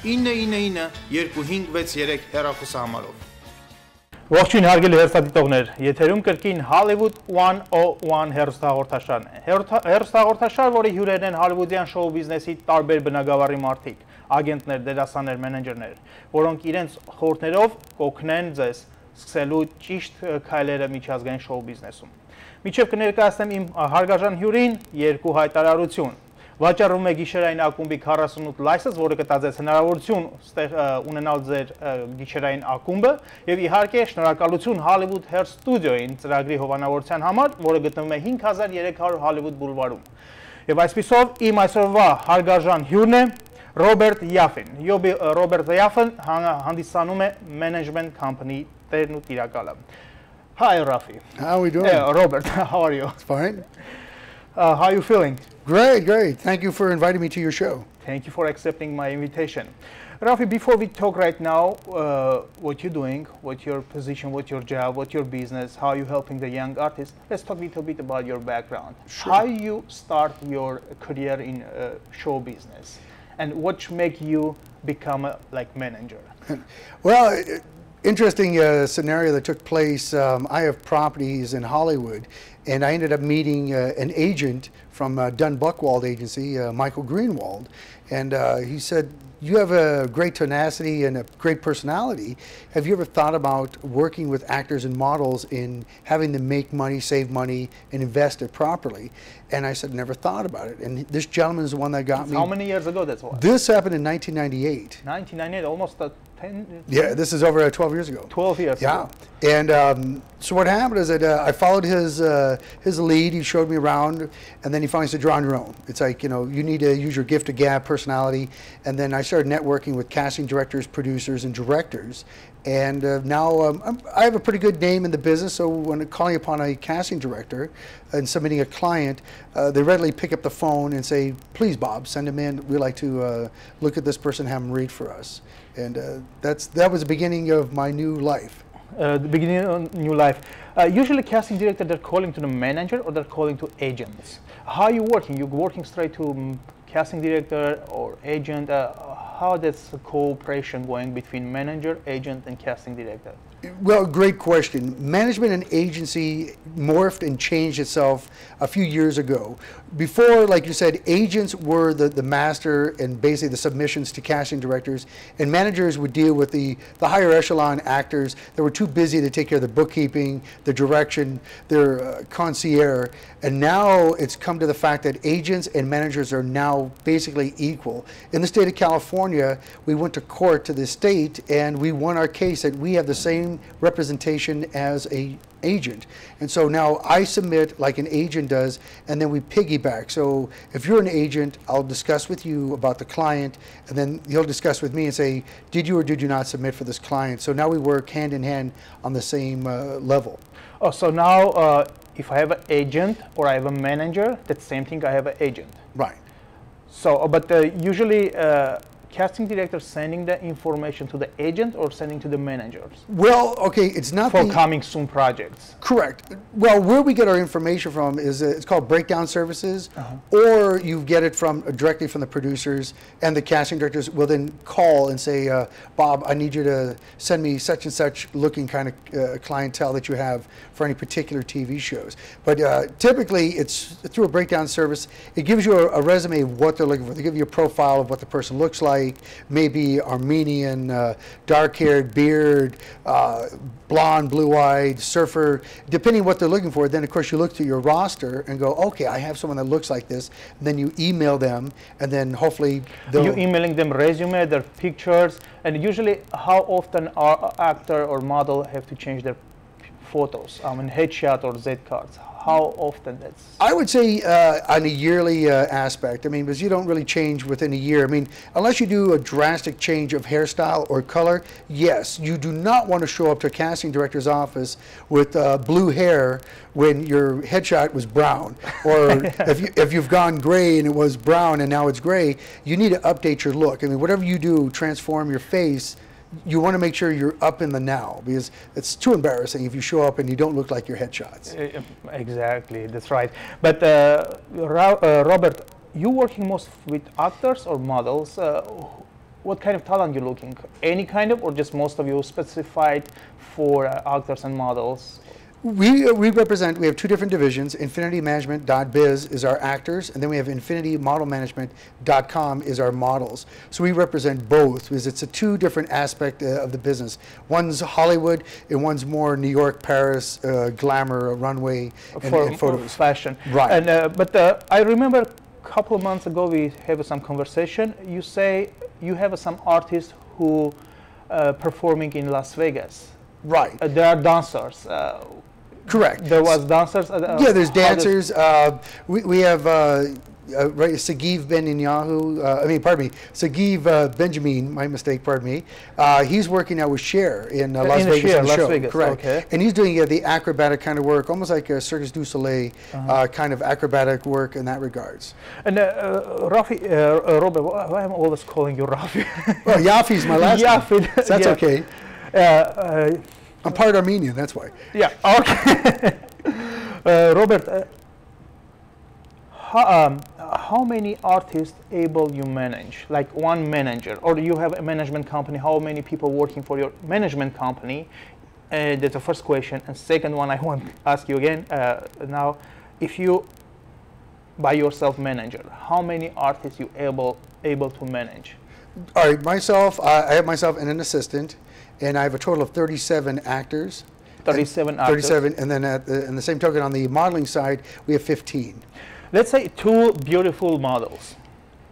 999-2563 հեռախոսահամարով։ Ողջույն հարգելի հեռուստադիտողներ, եթերում կրկին Hollywood 101 հեռուստահաղորդաշարն է։ Հեռուստահաղորդաշար, որի հյուրերն են հոլիվուդյան շոու բիզնեսի տարբեր բնագավառի մարդիկ, ագենտներ, դերասաններ, մենեջերներ, որոնք իրենց խորհուրդներով կօգնեն ձեզ սկսելու ճիշտ քայլերը միջազգային շոու բիզնեսում։ Միջև կներկայացնեմ իմ հարգարժան հյուրին երկու հայտարարություն։ Վաճառում է գիշերային ակումբի 48 լայսենս, որը կտա ձեզ հնարավորություն ունենալ ձեր գիշերային ակումբը, եւ իհարկե շնորհակալություն Hollywood Hair Studio-ին ծրագրի հովանավորության համար, որը գտնվում է 5300 Hollywood Boulevard-ում։ Եվ այսպիսով իմ այսօրվա հարգարժան հյուրն է Robert Yaffin։ Robert Yaffin հանդիսանում է management company տերն ու տիրակալը։ Hi Rafi. How are we doing? Yeah, Robert, how are you? It's fine. How are you feeling? Great, great. Thank you for inviting me to your show. Thank you for accepting my invitation. Rafi, before we talk right now, what you're doing, what your position, what your job, what your business, how you're helping the young artists, let's talk a little bit about your background. Sure. How you start your career in show business, and what make you become a manager? Well, interesting scenario that took place. I have properties in Hollywood, and I ended up meeting an agent from Dunn Buchwald agency, Michael Greenwald, and he said, "You have a great tenacity and a great personality. Have you ever thought about working with actors and models in having them make money, save money, and invest it properly?" And I said, "Never thought about it." And this gentleman is the one that got me. How many years ago that was? This happened in 1998. 1998, almost 10. Yeah, this is over 12 years ago. 12 years ago. And so what happened is that I followed his lead. He showed me around, and then he finally said, "You're on your own." It's like, you know, you need to use your gift of gab, personality. And then I started networking with casting directors, producers, and directors. And now I have a pretty good name in the business, so when calling upon a casting director and submitting a client, they readily pick up the phone and say, "Please, Bob, send him in. We'd like to look at this person, have him read for us." And that was the beginning of my new life. The beginning of new life. Usually casting director, they're calling to the manager or they're calling to agents. How are you working? You're working straight to casting director or agent? How that's cooperation going between manager, agent, and casting director? Well, great question. Management and agency morphed and changed itself a few years ago. Before, like you said, agents were the master and basically the submissions to casting directors, and managers would deal with the higher echelon actors that were too busy to take care of the bookkeeping, the direction, their concierge. And now it's come to the fact that agents and managers are now basically equal. In the state of California, we went to court to the state and we won our case that we have the same representation as a agent. And so now I submit like an agent does, and then we piggyback. So if you're an agent, I'll discuss with you about the client, and then he'll discuss with me and say, did you or did you not submit for this client? So now we work hand in hand on the same level. Oh, so now if I have an agent or I have a manager, that's the same thing, I have an agent. Right. So, but usually casting director sending the information to the agent or sending to the managers? Well, okay, it's not for coming soon projects. Correct. Well, where we get our information from is it's called breakdown services, or you get it from directly from the producers, and the casting directors will then call and say, "Bob, I need you to send me such and such looking kind of clientele that you have for any particular TV shows." But typically, it's through a breakdown service. It gives you a resume of what they're looking for. They give you a profile of what the person looks like. Maybe Armenian, dark-haired, beard, blonde, blue-eyed, surfer, depending on what they're looking for. Then, of course, you look to your roster and go, okay, I have someone that looks like this. And then you email them, and then hopefully they'll... You're emailing them resume, their pictures, and usually how often our actor or model have to change their photos, headshot or Z cards? How often that's? I would say on a yearly aspect. I mean, because you don't really change within a year. I mean, unless you do a drastic change of hairstyle or color, yes. You do not want to show up to a casting director's office with blue hair when your headshot was brown. Or if you've gone gray and it was brown and now it's gray, you need to update your look. I mean, whatever you do, transform your face, you want to make sure you're up in the now, because it's too embarrassing if you show up and you don't look like your headshots. Exactly, that's right. But Robert, you working most with actors or models? what kind of talent you're looking? Any kind of, or just most of you specified for actors and models? We represent, we have two different divisions. InfinityManagement.biz is our actors, and then we have InfinityModelManagement.com is our models. So we represent both, because it's a two different aspect of the business. One's Hollywood, and one's more New York, Paris, glamour, runway, and photos. Fashion. Right. And, but I remember a couple of months ago we have some conversation. You say you have some artists who performing in Las Vegas. Right. There are dancers. Correct. There was dancers. Yeah, there's dancers. We have right, Sagiv Sagiv Benjamin. My mistake. Pardon me. He's working now with Cher in Las Vegas on the show. Vegas. Correct. Okay. And he's doing the acrobatic kind of work, almost like a Cirque du Soleil kind of acrobatic work in that regards. And Rafi, Robert, why am I always calling you Rafi? Well, Yafi's my last name. So that's okay. I'm part Armenian, that's why. Yeah, okay. Robert, how many artists able you manage? Like one manager, or you have a management company, how many people working for your management company? That's the first question. And second one, I want to ask you again, now, if you, by yourself manager, how many artists you able to manage? All right, myself, I have myself and an assistant, and I have a total of 37 actors. 37 actors. 37, and then in the same token, on the modeling side, we have 15. Let's say two beautiful models,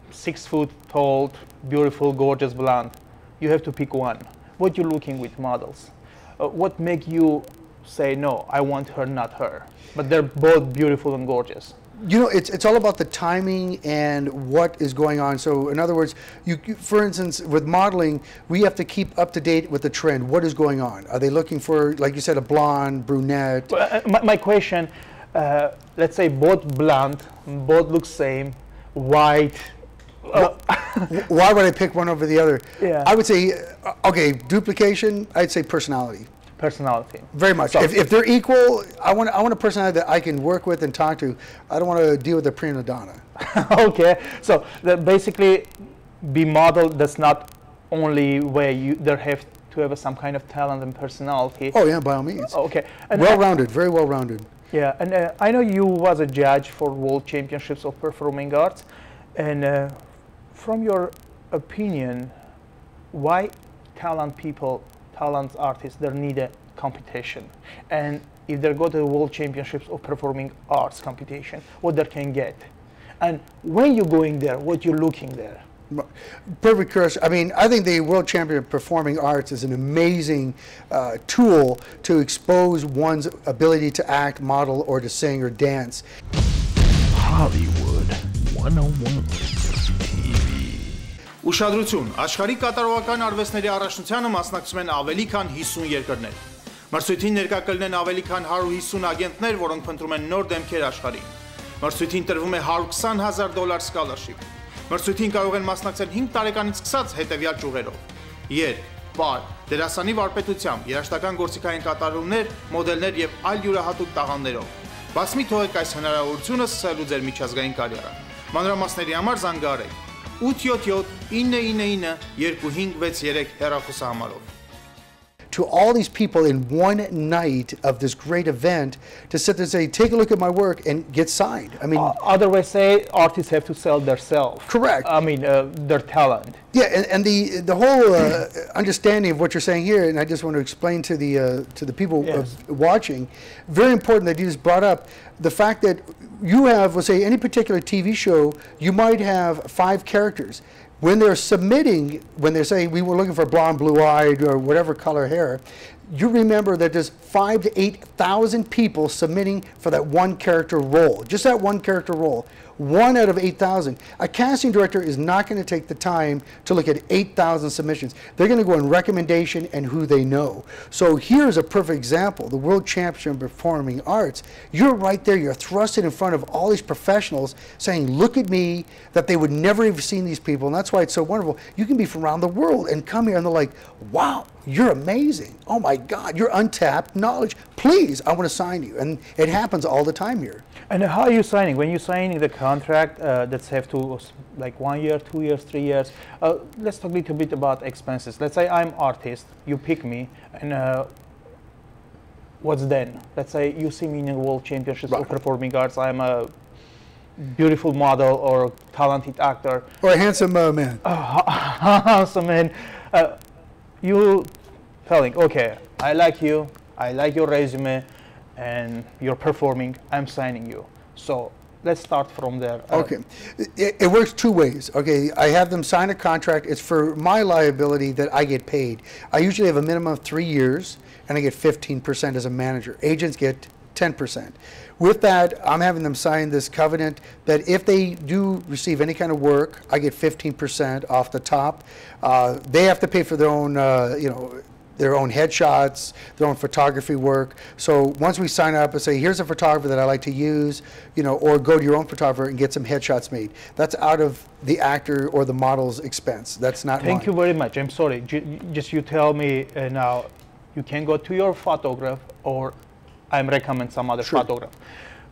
6 foot tall, beautiful, gorgeous, blonde. You have to pick one. What you looking with models? What make you say, no, I want her, not her? But they're both beautiful and gorgeous. You know, it's all about the timing and what is going on. So in other words, for instance, with modeling, we have to keep up to date with the trend. What is going on? Are they looking for, like you said, a blonde, brunette? My question, let's say both blonde, both look same, white. Why would I pick one over the other? Yeah. I would say, okay, duplication, I'd say personality. Personality. Very much. So, if they're equal, I want a personality that I can work with and talk to. I don't want to deal with a prima donna. Okay, so basically, be model. That's not only where you there have to have some kind of talent and personality. Oh yeah, by all means. Okay, and well-rounded, very well-rounded. Yeah, and I know you was a judge for World Championships of Performing Arts, and from your opinion, why talent artists, they need a competition? And if they go to the World Championships of Performing Arts competition, what they can get? And when you're going there, what you're looking there? Perfect, Chris. I mean, I think the World Champion of Performing Arts is an amazing tool to expose one's ability to act, model, or to sing or dance. Hollywood 101 TV. Ուշադրություն, աշխարհի կատարողական արվեստների առաջնությանը մասնակցում են ավելի քան 50 երկրներ։ Մրցույթին ներկա կլինեն ավելի քան 150 ագենտներ, որոնք փնտրում են նոր դեմքեր աշխարհին։ Մրցույթին տրվում է $120,000 scholarship։ Մրցույթին կարող են մասնակցել 5 տարեկանից սկսած հետևյալ ճյուղերով՝ երգ, պար, դերասանի վարպետությամբ, երաժշտական գործիքային կատարումներ, մոդելներ եւ այլ յուրահատուկ տաղանդներով։ Բաց մի թողեք այս հնարավորությունը սկսելու ձեր միջազգային կարիերան։ Մանրամասների համար զանգահարեք 877-999-2563 հեռախոսահամարով։ To all these people in one night of this great event to sit there and say, take a look at my work and get signed. I mean, other way say artists have to sell themselves. Correct. I mean, their talent. Yeah, and the whole understanding of what you're saying here, and I just want to explain to the people watching, very important that you just brought up the fact that you have, let's say, any particular TV show, you might have 5 characters. When they're submitting, when they're saying we were looking for blonde, blue-eyed, or whatever color hair, you remember that there's 5,000 to 8,000 people submitting for that one character role, just that one character role. 1 out of 8,000. A casting director is not going to take the time to look at 8,000 submissions. They're going to go on recommendation and who they know. So here's a perfect example. The World Championship of Performing Arts, you're right there, you're thrusted in front of all these professionals saying, look at me, that they would never have seen these people. And that's why it's so wonderful. You can be from around the world and come here and they're like, wow, you're amazing. Oh my God, you're untapped knowledge. Please, I want to sign you. And it happens all the time here. And how are you signing? When you're signing the contract, that's have to like 1 year, 2 years, 3 years. Let's talk a little bit about expenses. Let's say I'm artist, you pick me, and what's then? Let's say you see me in the World Championships of Performing Arts. I'm a beautiful model or talented actor. Or a handsome man. Handsome man. You telling, okay, I like you, I like your resume, and you're performing, I'm signing you. So let's start from there. Okay, it works two ways. Okay, I have them sign a contract. It's for my liability that I get paid. I usually have a minimum of 3 years, and I get 15% as a manager. Agents get 10%. With that, I'm having them sign this covenant that if they do receive any kind of work, I get 15% off the top. They have to pay for their own, their own headshots, their own photography work. So once we sign up and say, here's a photographer that I like to use, or go to your own photographer and get some headshots made. That's out of the actor or the model's expense. That's not Thank mine. you very much. I'm sorry. Just you tell me now, you can go to your photographer or I recommend some other photographer.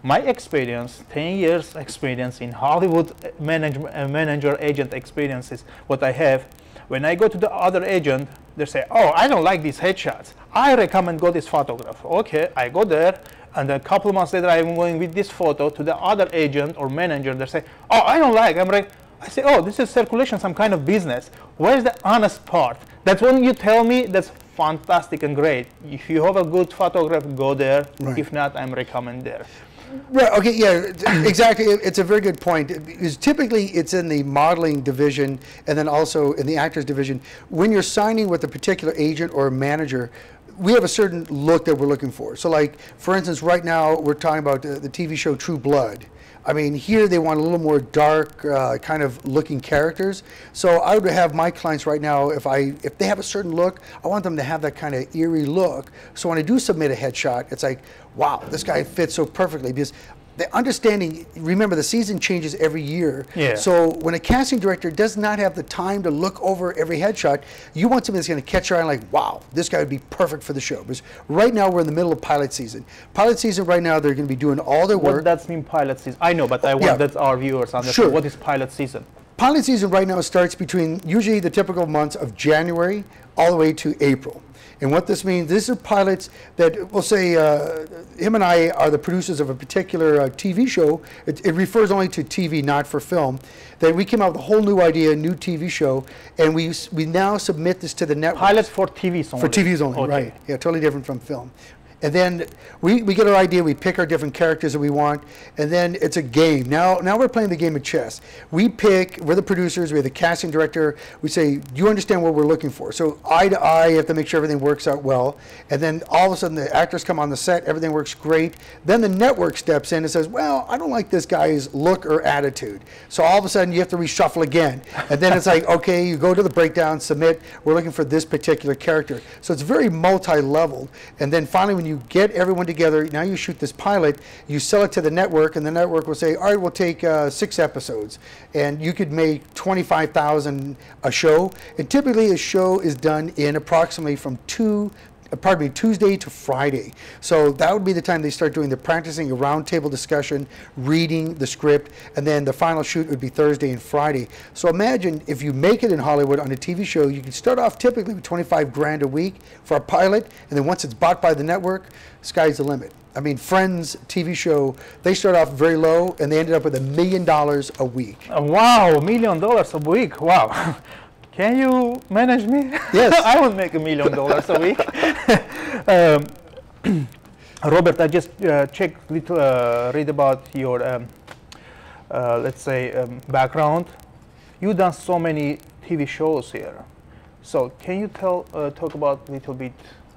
My experience, 10 years experience in Hollywood manager agent experiences, what I have, when I go to the other agent, they say, oh, I don't like these headshots. I recommend go this photographer. Okay, I go there, and a couple of months later, I'm going with this photo to the other agent or manager. They say, oh, I don't like. I say, oh, this is circulation, some kind of business. Where's the honest part? That's when you tell me that's fantastic and great. If you have a good photographer, go there. Right. If not, I'm recommend there. Right, okay, yeah, exactly. It's a very good point. Because typically, it's in the modeling division and then also in the actors division. When you're signing with a particular agent or manager, we have a certain look that we're looking for. So like, for instance, right now, we're talking about the TV show True Blood. I mean, here they want a little more dark kind of looking characters. So I would have my clients right now, if they have a certain look, I want them to have that kind of eerie look. So when I do submit a headshot, it's like, wow, this guy fits so perfectly. Because the understanding, remember, the season changes every year. Yeah. So when a casting director does not have the time to look over every headshot, you want somebody that's going to catch your eye like, wow, this guy would be perfect for the show. Because right now we're in the middle of pilot season. Pilot season right now, they're going to be doing all their work. What does mean pilot season? I know, but I want that our viewers understand. Sure. What is pilot season? Pilot season right now starts between usually the typical months of January all the way to April. And what this means, these are pilots that, we'll say, him and I are the producers of a particular TV show. It refers only to TV, not for film. That we came out with a whole new idea, a new TV show, and we now submit this to the network. Pilots for TVs only. For TVs only, okay. Right. Yeah, totally different from film. And then we get our idea, we pick our different characters that we want, and then it's a game. Now we're playing the game of chess. We're the producers, we have the casting director, we say, do you understand what we're looking for? So eye to eye, you have to make sure everything works out well. And then all of a sudden the actors come on the set, everything works great. Then the network steps in and says, well, I don't like this guy's look or attitude. So all of a sudden you have to reshuffle again. And then it's like, okay, you go to the breakdown, submit, we're looking for this particular character. So it's very multi-leveled. And then finally when you get everyone together, now you shoot this pilot, you sell it to the network, and the network will say, all right, we'll take 6 episodes. And you could make $25,000 a show. And typically a show is done in approximately from Tuesday to Friday. So that would be the time they start doing the practicing, a roundtable discussion, reading the script, and then the final shoot would be Thursday and Friday. So imagine if you make it in Hollywood on a TV show, you can start off typically with 25 grand a week for a pilot, and then once it's bought by the network, sky's the limit. I mean, Friends TV show, they start off very low, and they ended up with $1 million a week. Wow, $1 million a week, wow. Can you manage me? Yes. I would make $1 million a week. Robert, I just checked, read about your, let's say, background. You've done so many TV shows here. So can you talk about a little bit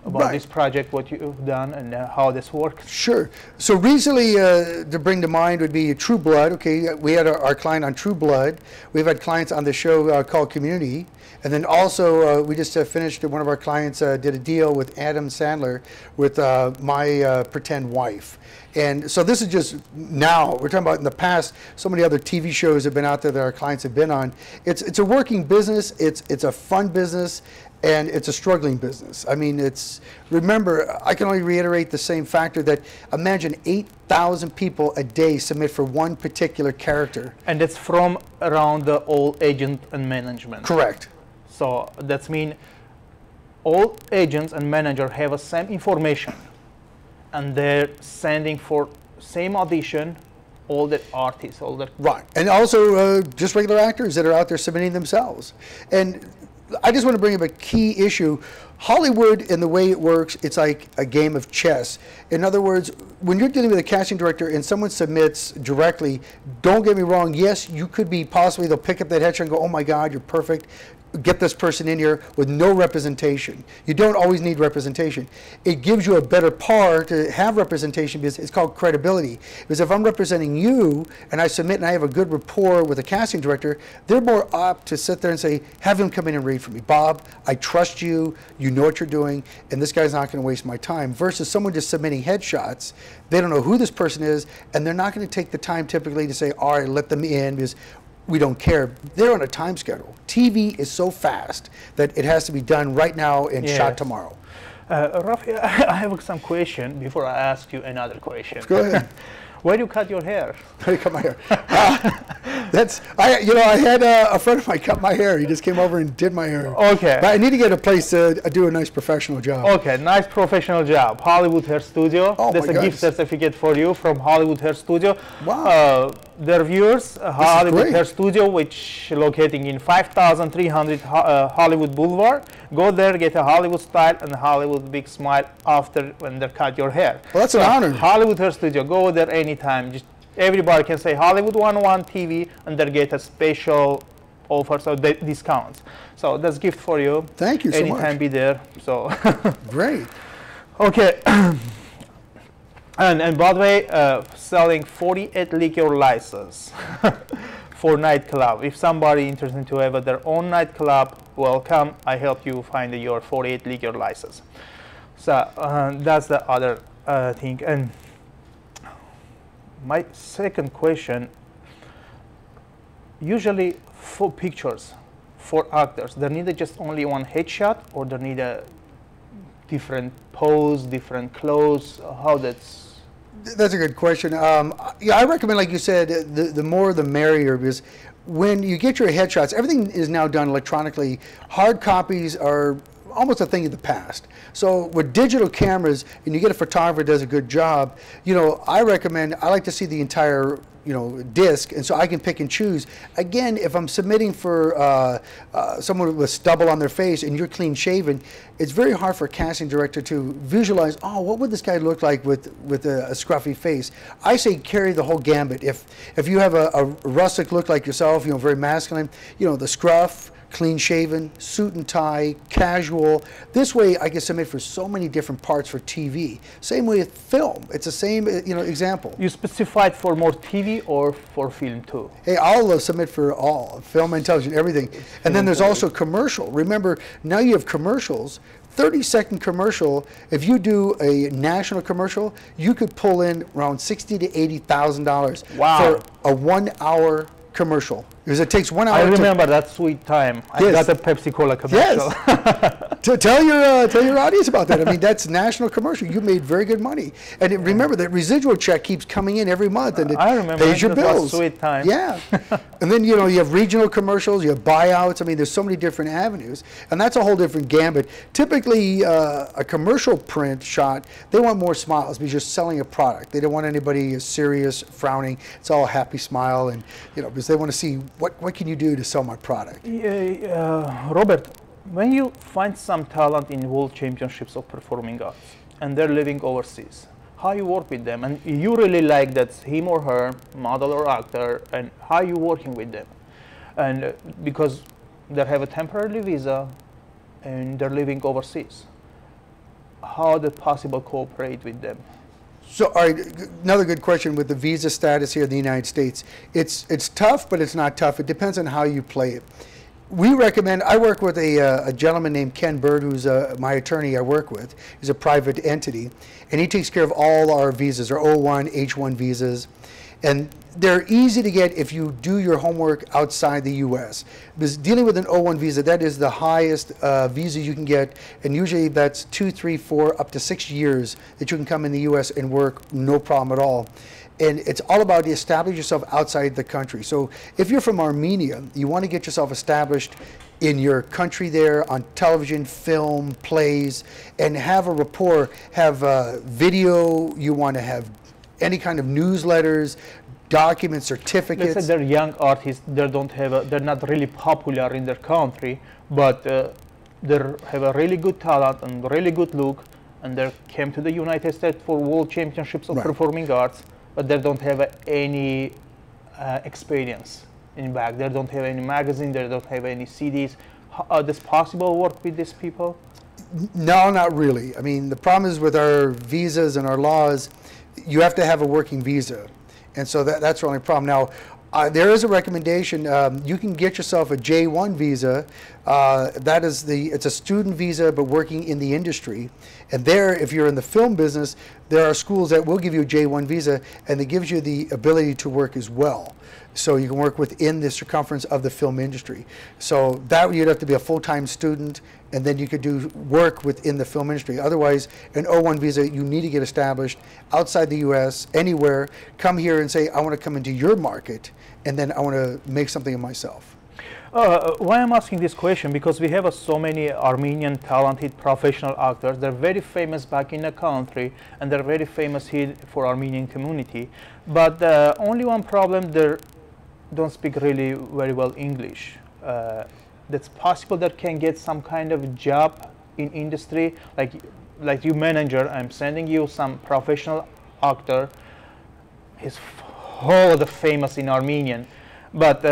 about this project, what you've done, and how this works? Sure. So recently, to bring to mind would be True Blood. Okay, we had our client on True Blood. We've had clients on the show called Community. And then also, we just finished, one of our clients did a deal with Adam Sandler with My Pretend Wife. And so this is just now, we're talking about in the past, so many other TV shows have been out there that our clients have been on. It's a working business, it's a fun business. and it's a struggling business. I mean, remember, I can only reiterate the same factor that imagine 8,000 people a day submit for one particular character. And it's from around the all agent and management. Correct. So that's mean all agents and manager have the same information, and they're sending for same audition all the artists, all the right, and also just regular actors that are out there submitting themselves. And I just want to bring up a key issue. Hollywood and the way it works, it's like a game of chess. In other words, when you're dealing with a casting director and someone submits directly, don't get me wrong, yes, you could be possibly, they'll pick up that headshot and go, oh my God, you're perfect. Get this person in here with no representation. You don't always need representation. It gives you a better par to have representation because it's called credibility. Because if I'm representing you and I submit and I have a good rapport with a casting director, they're more apt to sit there and say, have him come in and read for me. Bob, I trust you, you know what you're doing, and this guy's not going to waste my time. Versus someone just submitting headshots, they don't know who this person is, and they're not going to take the time typically to say, all right, let them in because we don't care. They're on a time schedule. TV is so fast that it has to be done right now and shot tomorrow. Rafi, I have some question before I ask you another question. Go ahead. Where do you cut your hair? How do you cut my hair? I had a friend of mine cut my hair. He just came over and did my hair. Okay. But I need to get a place to do a nice professional job. Okay, nice professional job. Hollywood Hair Studio. Oh, That's a gift certificate for you from Hollywood Hair Studio. Wow. Their viewers, Hollywood Hair Studio, which locating in 5300 Hollywood Boulevard. Go there, get a Hollywood style and Hollywood big smile after when they cut your hair. Well, that's an honor. Hollywood Hair Studio. Go there anytime. Just everybody can say Hollywood 101 TV and they get a special offer, so discounts. So that's gift for you. Thank you so much. Anytime be there. So great. Okay. And by the way, selling 48 liquor license for nightclub. If somebody interested to have their own nightclub, welcome. I help you find your 48 liquor license. So that's the other thing. And my second question, usually for pictures, for actors, they need just only one headshot, or they need a different pose, different clothes? How That's a good question. Yeah, I recommend, like you said, the more the merrier, because when you get your headshots, everything is now done electronically. Hard copies are almost a thing of the past. So with digital cameras, and you get a photographer who does a good job, I like to see the entire disc, and so I can pick and choose. Again, if I'm submitting for someone with stubble on their face and you're clean shaven, it's very hard for a casting director to visualize, oh, what would this guy look like with a scruffy face? I say carry the whole gambit. If you have a rustic look like yourself, very masculine, the scruff, clean shaven, suit and tie, casual. This way I can submit for so many different parts for TV. Same way with film. It's the same example. You specified for more TV or for film too? Hey, I'll submit for all, film and television, everything. And then there's also commercial. Remember, now you have commercials. 30-second commercial. If you do a national commercial, you could pull in around $60,000 to $80,000 for a 1 hour commercial, because it takes 1 hour. I remember that sweet time. I got a Pepsi Cola commercial. Yes. To tell your audience about that. I mean, that's national commercial. You made very good money, and remember that residual check keeps coming in every month, and it pays your bills. Sweet time. Yeah. And then you have regional commercials, you have buyouts. I mean, there's so many different avenues, and that's a whole different gambit. Typically, a commercial print shot, they want more smiles because you're selling a product. They don't want anybody serious, frowning. It's all a happy smile, and because they want to see what can you do to sell my product. Robert, when you find some talent in World Championships of Performing Arts and they're living overseas, how you work with them, and you really like that him or her, model or actor, and how you working with them, and because they have a temporary visa and they're living overseas, how is it possible cooperate with them? So, all right, another good question with the visa status here in the United States. It's tough, but it's not tough. It depends on how you play it. We recommend, I work with a gentleman named Ken Bird, who's my attorney I work with. He's a private entity, and he takes care of all our visas, our O1, H1 visas. And they're easy to get if you do your homework outside the U.S. Because dealing with an O1 visa, that is the highest visa you can get, and usually that's 2, 3, 4, up to 6 years that you can come in the U.S. and work, no problem at all. And it's all about establishing yourself outside the country. So if you're from Armenia, you want to get yourself established in your country there, on television, film, plays, and have a rapport, have video, you want to have any kind of newsletters, documents, certificates. Let's say they're young artists, they're not really popular in their country, but they have a really good talent and really good look, and they came to the United States for World Championships of Performing Arts, but they don't have any experience in back. They don't have any magazine, they don't have any CDs. Is this possible work with these people? No, not really. I mean, the problem is with our visas and our laws, you have to have a working visa. And so that's the only problem. Now, there is a recommendation. You can get yourself a J1 visa. It's a student visa, but working in the industry. And there, if you're in the film business, there are schools that will give you a J1 visa, and it gives you the ability to work as well. So you can work within the circumference of the film industry. So that you'd have to be a full-time student, and then you could do work within the film industry. Otherwise, an O1 visa, you need to get established outside the U.S., anywhere. Come here and say, I want to come into your market, and then I want to make something of myself. Why I'm asking this question, because we have so many Armenian talented professional actors. They're very famous back in the country, and they're very famous here for Armenian community. But only one problem, they don't speak really very well English. That's possible that can get some kind of job in industry, like you manager. I'm sending you some professional actor. He's whole the famous in Armenian, but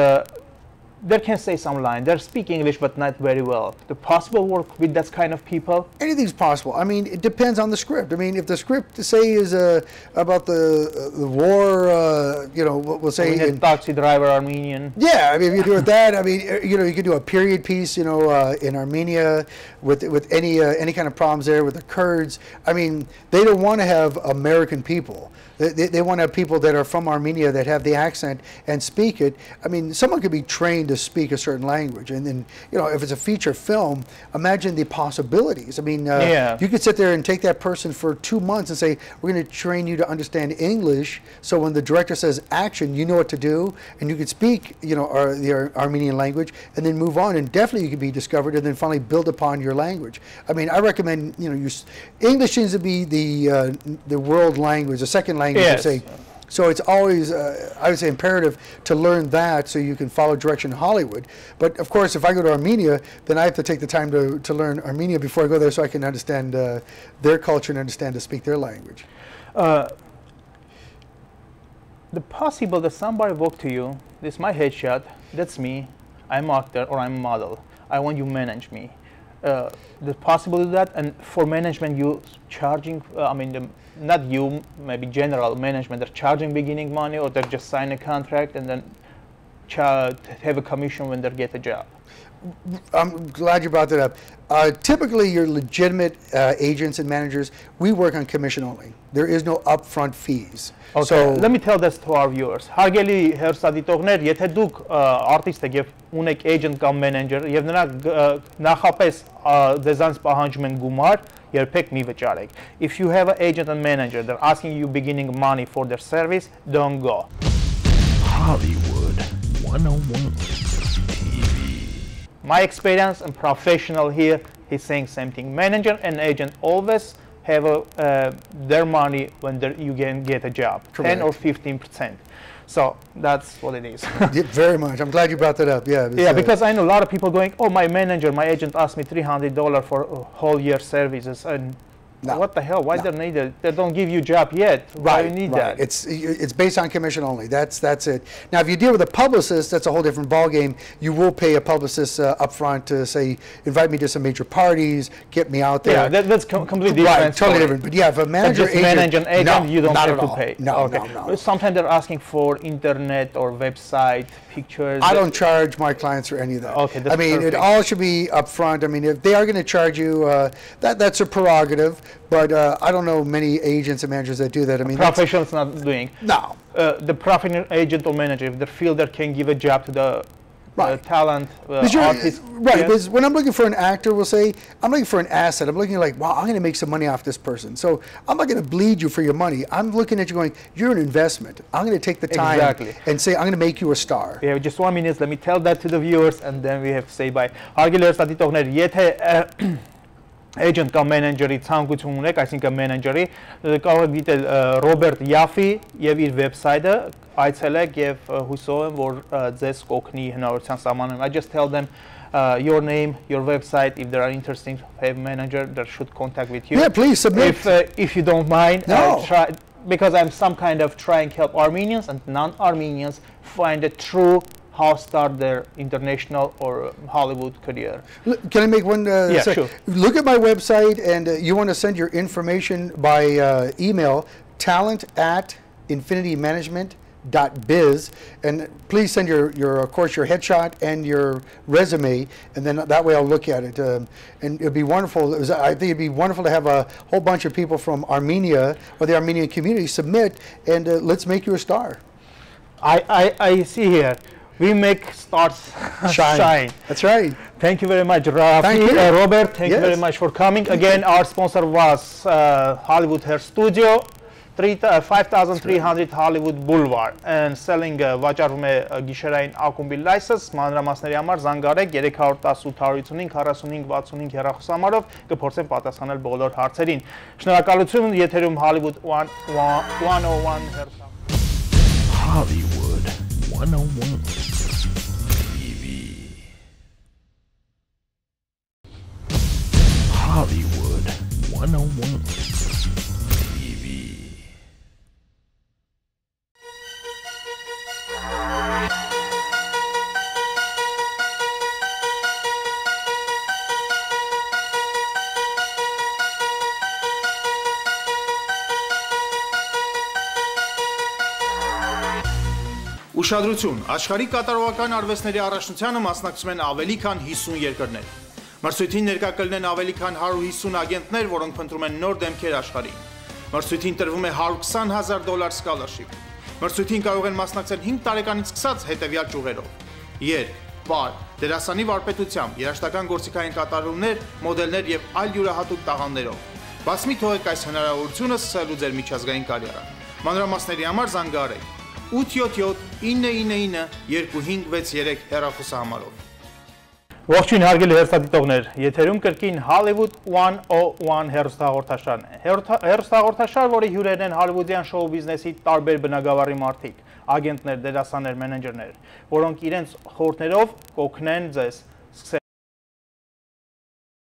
they can say some line. They speak English, but not very well. The possible work with that kind of people? Anything's possible. I mean, it depends on the script. I mean, if the script, say, is about the war, you know, we'll say in taxi driver Armenian. Yeah, I mean, if you do it that, I mean, you know, you could do a period piece, you know, in Armenia with any kind of problems there with the Kurds. I mean, they don't want to have American people. They want to have people that are from Armenia that have the accent and speak it. I mean, someone could be trained to speak a certain language, and then, you know, if it's a feature film, imagine the possibilities. I mean, you could sit there and take that person for 2 months and say, we're going to train you to understand English, so when the director says action, you know what to do, and you could speak, you know, the Armenian language, and then move on, and definitely you could be discovered, and then finally build upon your language. I mean, I recommend, you know, English seems to be the world language, the second language. Yes. Say. So it's always, I would say, imperative to learn that so you can follow direction in Hollywood. But of course, if I go to Armenia, then I have to take the time to learn Armenia before I go there so I can understand their culture and understand to speak their language. The possible that somebody walk to you, this is my headshot, that's me, I'm actor or I'm model, I want you manage me. The possible that, and for management you charging, I mean, not you, maybe general management, they're charging beginning money, or they just sign a contract and then have a commission when they get a job? I'm glad you brought that up. Typically, your legitimate agents and managers, we work on commission only. There is no upfront fees. Okay. So let me tell this to our viewers. Հարգելի հերոստատիտողներ, եթե դուք արտիստ եք եւ ունեք agent կամ manager եւ նրանք նախապես ձեզանց պահանջում են գումար, երբեք մի վճարեք. If you have an agent and manager, they're asking you beginning money for their service, don't go. Hollywood 101 TV. My experience and professional here, he's saying same thing. Manager and agent always have their money when you can get a job. Correct. 10 or 15%. So that's what it is. Yeah, very much. I'm glad you brought that up. Yeah. Yeah, because I know a lot of people going, oh, my manager, my agent asked me $300 for a whole year services, and No. what the hell? Why they need it? They don't give you job yet. Why you need that? It's based on commission only. That's it. Now, if you deal with a publicist, that's a whole different ballgame. You will pay a publicist up front to say, invite me to some major parties, get me out there. Yeah, that's completely different. Right, totally different. But yeah, if a manager, agent, no, you don't have to pay. No, okay. no. Sometimes they're asking for internet or website pictures. I don't charge my clients for any of that. Okay, that's I mean, perfect. it all should be up front. I mean, if they are going to charge you, that's a prerogative. but I don't know many agents and managers that do that. I mean, Professionals not doing. no. The professional agent or manager, if the fielder can give a job to the Right. talent artist. Right, yes. because when I'm looking for an actor, we'll say, I'm looking for an asset. I'm looking like, wow, I'm going to make some money off this person. So I'm not going to bleed you for your money. I'm looking at you going, you're an investment. I'm going to take the time Exactly. and say, I'm going to make you a star. We have just 1 minute. Let me tell that to the viewers, and then we have to say bye. Հարգելի հեռուստադիտողներ, եթե agent կամ manager-ի ցանկություն ունեք, այսինքն manager-ի, կարող եք դիտել Ռոբերտ Յաֆի եւ իր website-ը, այցելեք եւ հուսով եմ, որ ձեզ կօգնի հնարավորության սահմանում։ I just tell them your name, your website, if they are interesting to have manager that should contact with you. Yeah, please submit. If you don't mind, No. try, because I'm some kind of trying to help Armenians and non-Armenians find a true how start their international or Hollywood career. Can I make one? Yeah, sure. Look at my website, and you want to send your information by email, talent@infinitymanagement.biz, and please send of course, your headshot and your resume, and then that way I'll look at it. And it'd be wonderful. I think it'd be wonderful to have a whole bunch of people from Armenia or the Armenian community submit, and let's make you a star. I see here. We make stars shine. That's right. Thank you very much, Rafi. Thank you. Robert, thank you Yes. very much for coming. Again, our sponsor was Hollywood Hair Studio, 5300 Hollywood Boulevard, and selling վաճառում է գիշերային ակումբի license, մանրամասների համար զանգարեք 318 855 45 հեռախոսահամարով կփորձեմ պատասխանել բոլոր հարցերին։ Շնորհակալություն, եթերում Hollywood 101 Hollywood 101 TV. Hollywood 101 TV. Ուշադրություն, աշխարհի կատարողական արվեստների առաջնությանը մասնակցում են ավելի քան 50 երկրներ։ Մրցույթին ներկա կլինեն ավելի քան 150 ագենտներ, որոնք փնտրում են նոր դեմքեր աշխարհին։ Մրցույթին տրվում է $120,000 scholarship։ Մրցույթին կարող են մասնակցել 5 տարեկանից սկսած հետևյալ ճյուղերով՝ երգ, պար, դերասանի վարպետությամբ, երաժշտական գործիքային կատարումներ, մոդելներ եւ այլ յուրահատուկ տաղանդներով։ Բաց մի թողեք այս հնարավորությունը սկսելու ձեր միջազգային կարիերան։ Մանրամասների համար զանգահարեք 877-999-2563 հեռախոսահամարով։ Ողջույն հարգելի հեռուստադիտողներ, եթերում կրկին Hollywood 101 հեռուստահաղորդաշարն է։ Հեռուստահաղորդաշար, որի հյուրերն են հոլիվուդյան շոու բիզնեսի տարբեր բնագավառի մարդիկ, ագենտներ, դերասաններ, մենեջերներ, որոնք իրենց խորհուրդներով կօգնեն ձեզ սկսել